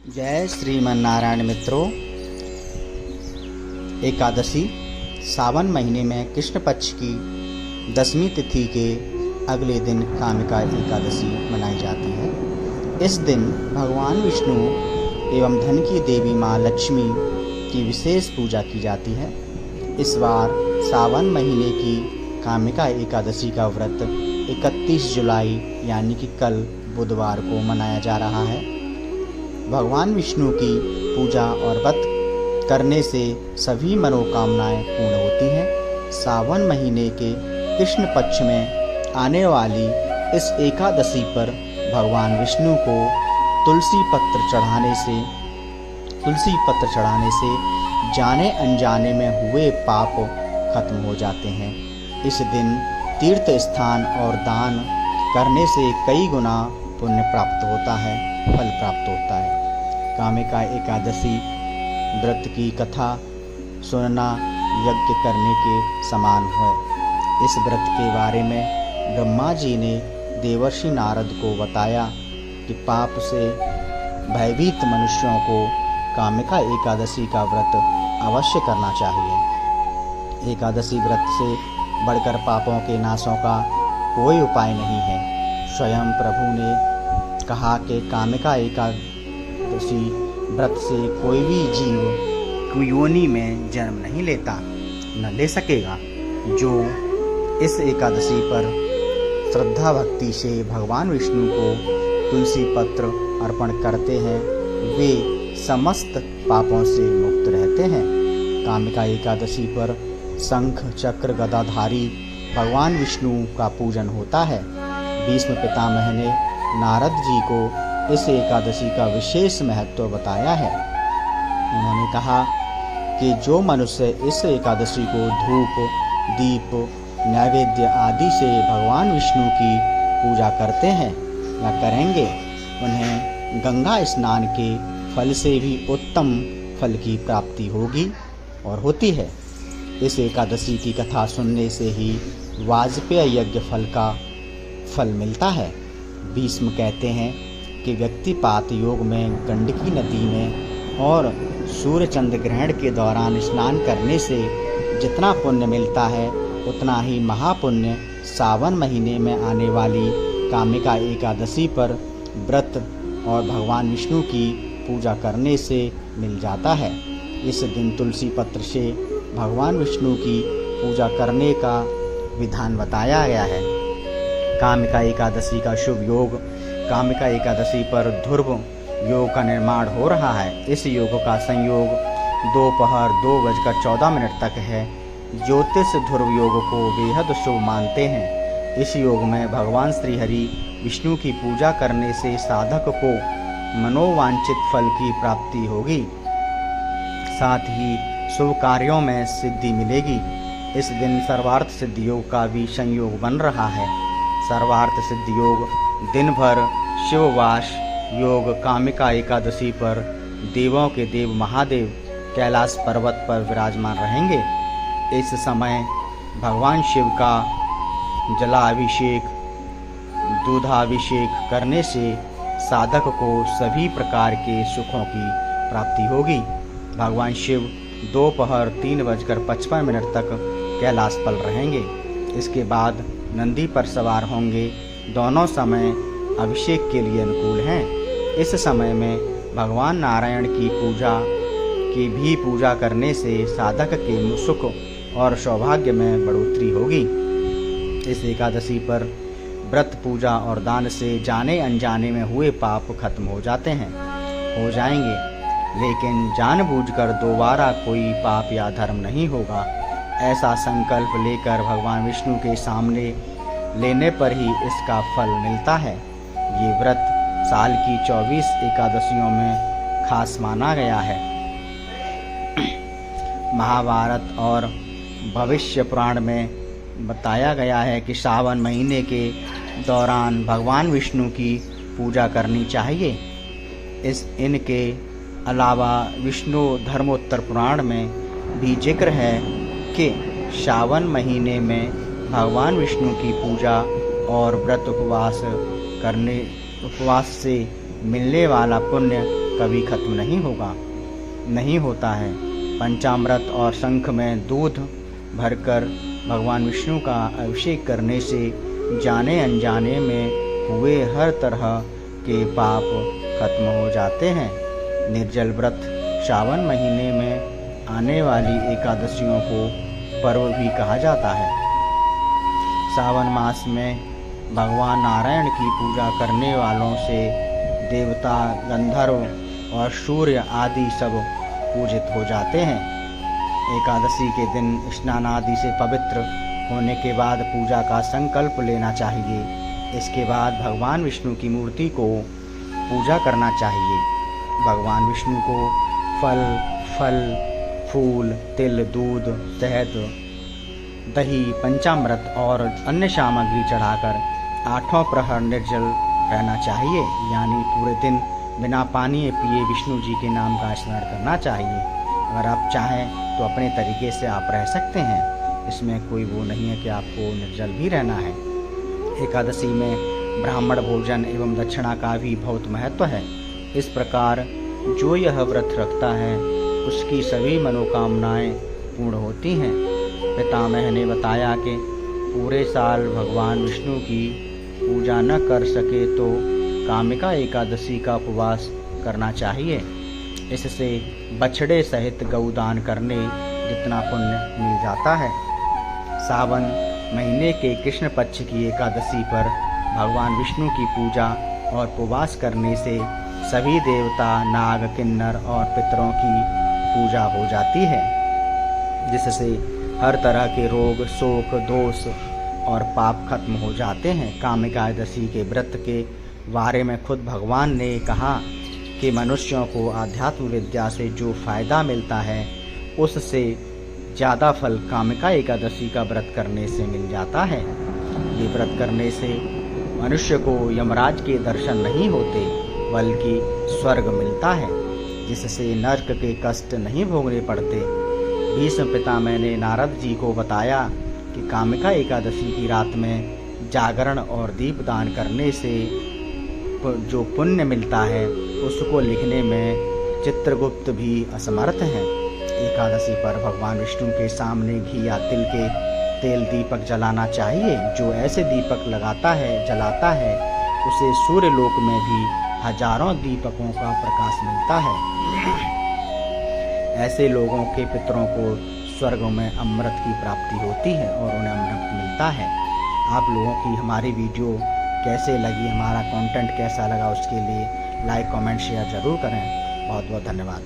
जय श्रीमन नारायण मित्रों। एकादशी सावन महीने में कृष्ण पक्ष की 10वीं तिथि के अगले दिन कामिका एकादशी मनाई जाती है। इस दिन भगवान विष्णु एवं धन की देवी माँ लक्ष्मी की विशेष पूजा की जाती है। इस बार सावन महीने की कामिका एकादशी का व्रत 31 जुलाई यानी कि कल बुधवार को मनाया जा रहा है। भगवान विष्णु की पूजा और व्रत करने से सभी मनोकामनाएं पूर्ण होती हैं। सावन महीने के कृष्ण पक्ष में आने वाली इस एकादशी पर भगवान विष्णु को तुलसी पत्र चढ़ाने से जाने अनजाने में हुए पाप खत्म हो जाते हैं। इस दिन तीर्थ स्नान और दान करने से कई गुना पुण्य प्राप्त होता है, फल प्राप्त होता है। कामिका एकादशी व्रत की कथा सुनना यज्ञ करने के समान है। इस व्रत के बारे में ब्रह्मा जी ने देवर्षि नारद को बताया कि पाप से भयभीत मनुष्यों को कामिका एकादशी का व्रत अवश्य करना चाहिए। एकादशी व्रत से बढ़कर पापों के नाशों का कोई उपाय नहीं है। स्वयं प्रभु ने कहा कि कामिका एकादशी व्रत से कोई भी जीव योनि में जन्म नहीं लेता, न ले सकेगा। जो इस एकादशी पर श्रद्धा भक्ति से भगवान विष्णु को तुलसी पत्र अर्पण करते हैं, वे समस्त पापों से मुक्त रहते हैं। कामिका एकादशी पर शंख चक्र गदाधारी भगवान विष्णु का पूजन होता है। भीष्म पितामह ने नारद जी को इस एकादशी का विशेष महत्व बताया है। उन्होंने कहा कि जो मनुष्य इस एकादशी को धूप दीप नैवेद्य आदि से भगवान विष्णु की पूजा करते हैं या करेंगे, उन्हें गंगा स्नान के फल से भी उत्तम फल की प्राप्ति होगी और होती है। इस एकादशी की कथा सुनने से ही वाजपेय यज्ञ फल का फल मिलता है। भीष्म कहते हैं कि व्यक्तिपात योग में गंडकी नदी में और सूर्य चंद्र ग्रहण के दौरान स्नान करने से जितना पुण्य मिलता है, उतना ही महापुण्य सावन महीने में आने वाली कामिका एकादशी पर व्रत और भगवान विष्णु की पूजा करने से मिल जाता है। इस दिन तुलसी पत्र से भगवान विष्णु की पूजा करने का विधान बताया गया है। कामिका एकादशी का शुभ योग। कामिका एकादशी पर ध्रुव योग का निर्माण हो रहा है। इस योग का संयोग दोपहर 2:14 तक है। ज्योतिष ध्रुव योग को बेहद शुभ मानते हैं। इस योग में भगवान श्री हरि विष्णु की पूजा करने से साधक को मनोवांछित फल की प्राप्ति होगी, साथ ही शुभ कार्यों में सिद्धि मिलेगी। इस दिन सर्वार्थ सिद्धि योग का भी संयोग बन रहा है। सर्वार्थ सिद्धि योग दिन भर शिववास योग। कामिका एकादशी पर देवों के देव महादेव कैलाश पर्वत पर विराजमान रहेंगे। इस समय भगवान शिव का जलाभिषेक दूधाभिषेक करने से साधक को सभी प्रकार के सुखों की प्राप्ति होगी। भगवान शिव दोपहर 3:55 तक कैलाश पर रहेंगे। इसके बाद नंदी पर सवार होंगे। दोनों समय अभिषेक के लिए अनुकूल हैं। इस समय में भगवान नारायण की भी पूजा करने से साधक के सुख और सौभाग्य में बढ़ोतरी होगी। इस एकादशी पर व्रत पूजा और दान से जाने अनजाने में हुए पाप खत्म हो जाएंगे, लेकिन जानबूझकर दोबारा कोई पाप या धर्म नहीं होगा। ऐसा संकल्प लेकर भगवान विष्णु के सामने लेने पर ही इसका फल मिलता है। ये व्रत साल की 24 एकादशियों में खास माना गया है। महाभारत और भविष्य पुराण में बताया गया है कि सावन महीने के दौरान भगवान विष्णु की पूजा करनी चाहिए। इनके अलावा विष्णु धर्मोत्तर पुराण में भी जिक्र है कि सावन महीने में भगवान विष्णु की पूजा और व्रत उपवास से मिलने वाला पुण्य कभी खत्म नहीं होता है। पंचामृत और शंख में दूध भरकर भगवान विष्णु का अभिषेक करने से जाने अनजाने में हुए हर तरह के पाप खत्म हो जाते हैं। निर्जल व्रत श्रावण महीने में आने वाली एकादशियों को पर्व भी कहा जाता है। सावन मास में भगवान नारायण की पूजा करने वालों से देवता, गंधर्व और सूर्य आदि सब पूजित हो जाते हैं। एकादशी के दिन स्नान आदि से पवित्र होने के बाद पूजा का संकल्प लेना चाहिए। इसके बाद भगवान विष्णु की मूर्ति को पूजा करना चाहिए। भगवान विष्णु को फल, फूल, तिल, दूध, शहद, दही, पंचामृत और अन्य सामग्री चढ़ाकर 8 प्रहर निर्जल रहना चाहिए, यानी पूरे दिन बिना पानी पिए विष्णु जी के नाम का स्मरण करना चाहिए। अगर आप चाहें तो अपने तरीके से आप रह सकते हैं, इसमें कोई वो नहीं है कि आपको निर्जल भी रहना है। एकादशी में ब्राह्मण भोजन एवं दक्षिणा का भी बहुत महत्व है। इस प्रकार जो यह व्रत रखता है उसकी सभी मनोकामनाएं पूर्ण होती हैं। पितामह ने बताया कि पूरे साल भगवान विष्णु की पूजा न कर सके तो कामिका एकादशी का उपवास करना चाहिए। इससे बछड़े सहित गौदान करने जितना पुण्य मिल जाता है। सावन महीने के कृष्ण पक्ष की एकादशी पर भगवान विष्णु की पूजा और उपवास करने से सभी देवता, नाग, किन्नर और पितरों की पूजा हो जाती है, जिससे हर तरह के रोग, शोक, दोष और पाप खत्म हो जाते हैं। कामिका एकादशी के व्रत के बारे में खुद भगवान ने कहा कि मनुष्यों को आध्यात्म विद्या से जो फायदा मिलता है उससे ज़्यादा फल कामिका एकादशी का व्रत करने से मिल जाता है। ये व्रत करने से मनुष्य को यमराज के दर्शन नहीं होते बल्कि स्वर्ग मिलता है, जिससे नरक के कष्ट नहीं भोगने पड़ते। भीष्म पितामह ने नारद जी को बताया कि कामिका एकादशी की रात में जागरण और दीपदान करने से जो पुण्य मिलता है उसको लिखने में चित्रगुप्त भी असमर्थ हैं। एकादशी पर भगवान विष्णु के सामने घी या तिल के तेल दीपक जलाना चाहिए। जो ऐसे दीपक जलाता है उसे सूर्य लोक में भी हजारों दीपकों का प्रकाश मिलता है। ऐसे लोगों के पितरों को स्वर्ग में अमृत की प्राप्ति होती है और उन्हें अमृत मिलता है। आप लोगों की हमारी वीडियो कैसे लगी, हमारा कंटेंट कैसा लगा, उसके लिए लाइक, कमेंट, शेयर ज़रूर करें। बहुत बहुत धन्यवाद।